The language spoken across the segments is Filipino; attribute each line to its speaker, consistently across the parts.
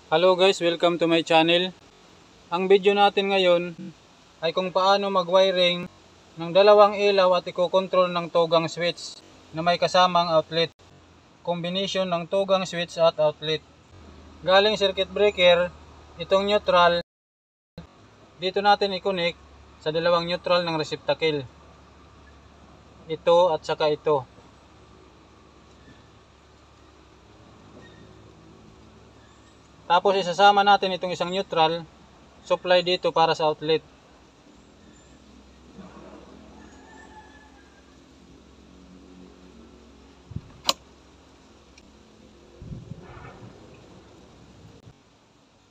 Speaker 1: Hello guys, welcome to my channel. Ang video natin ngayon ay kung paano mag-wiring ng dalawang ilaw at iko-control ng tugang switch na may kasamang outlet. Combination ng tugang switch at outlet. Galing circuit breaker, itong neutral, dito natin i-connect sa dalawang neutral ng receptacle. Ito at saka ito. Tapos isasama natin itong isang neutral, supply dito para sa outlet.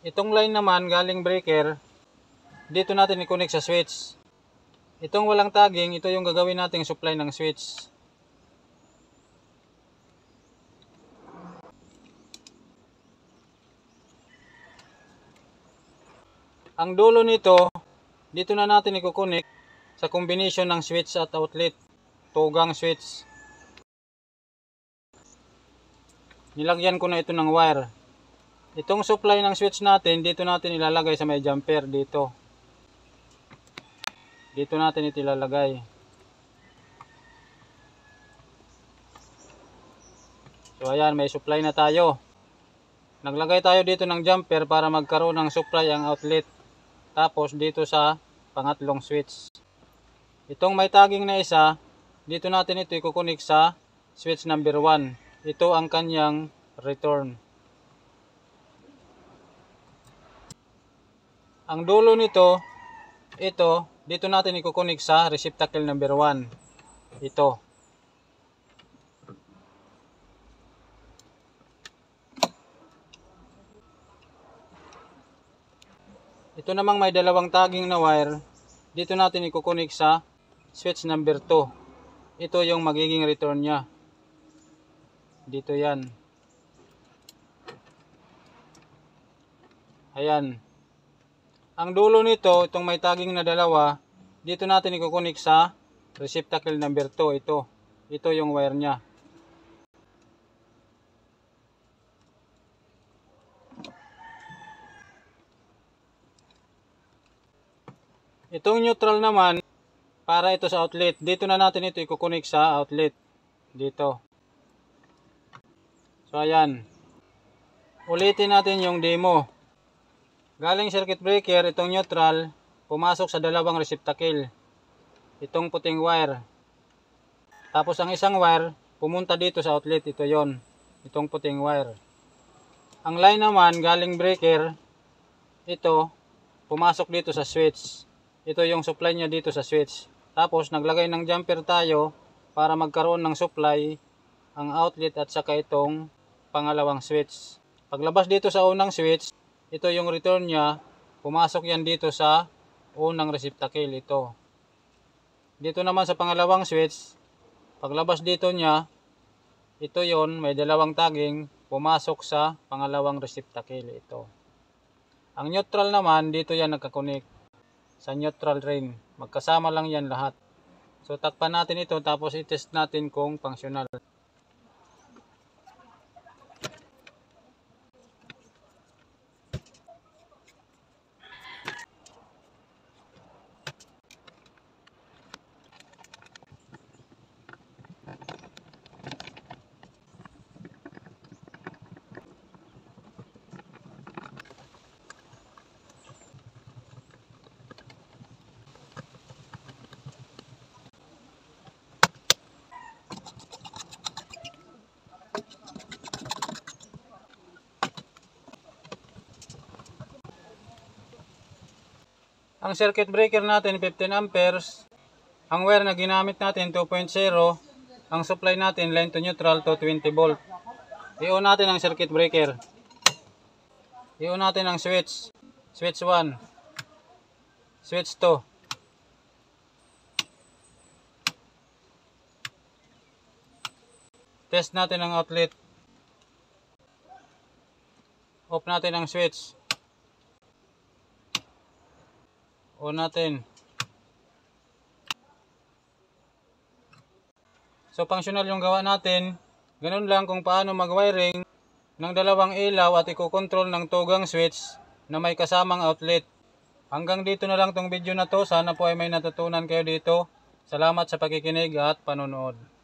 Speaker 1: Itong line naman galing breaker, dito natin i-connect sa switch. Itong walang tagging, ito yung gagawin nating supply ng switch. Ang dulo nito, dito na natin i-connect sa combination ng switch at outlet, tugang switch. Nilagyan ko na ito ng wire. Itong supply ng switch natin, dito natin ilalagay sa may jumper dito. Dito natin ito ilalagay. So ayan, may supply na tayo. Naglagay tayo dito ng jumper para magkaroon ng supply ang outlet. Tapos dito sa pangatlong switch. Itong may tagging na isa, dito natin ito i-connect sa switch number 1. Ito ang kanyang return. Ang dulo nito, ito, dito natin i-connect sa receptacle number 1. Ito. Ito namang may dalawang tagging na wire, dito natin i-connect sa switch number 2. Ito yung magiging return niya. Dito yan. Ayan. Ang dulo nito, itong may tagging na dalawa, dito natin i-connect sa receptacle number 2. Ito. Ito yung wire niya. Itong neutral naman, para ito sa outlet. Dito na natin ito i-connect sa outlet. Dito. So ayan. Ulitin natin yung demo. Galing circuit breaker, itong neutral, pumasok sa dalawang receptacle. Itong puting wire. Tapos ang isang wire, pumunta dito sa outlet. Ito yon. Itong puting wire. Ang line naman, galing breaker, ito, pumasok dito sa switch. Ito yung supply niya dito sa switch. Tapos naglagay ng jumper tayo para magkaroon ng supply ang outlet at saka itong pangalawang switch. Paglabas dito sa unang switch, ito yung return niya, pumasok yan dito sa unang receptacle. Ito. Dito naman sa pangalawang switch, paglabas dito niya, ito yon, may dalawang tagging, pumasok sa pangalawang receptacle. Ito. Ang neutral naman, dito yan nagkakonek sa neutral rin. Magkasama lang yan lahat. So takpan natin ito tapos i-test natin kung functional. Ang circuit breaker natin 15 amperes. Ang wire na ginamit natin 2.0. Ang supply natin line to neutral to 20 volt. I-on natin ang circuit breaker. I-on natin ang switch. Switch 1. Switch 2. Test natin ang outlet. Off natin ang switch. On natin. So functional yung gawa natin. Ganun lang kung paano mag-wiring ng dalawang ilaw at ikokontrol ng tugang switch na may kasamang outlet. Hanggang dito na lang tong video na to. Sana po ay may natutunan kayo dito. Salamat sa pakikinig at panonood.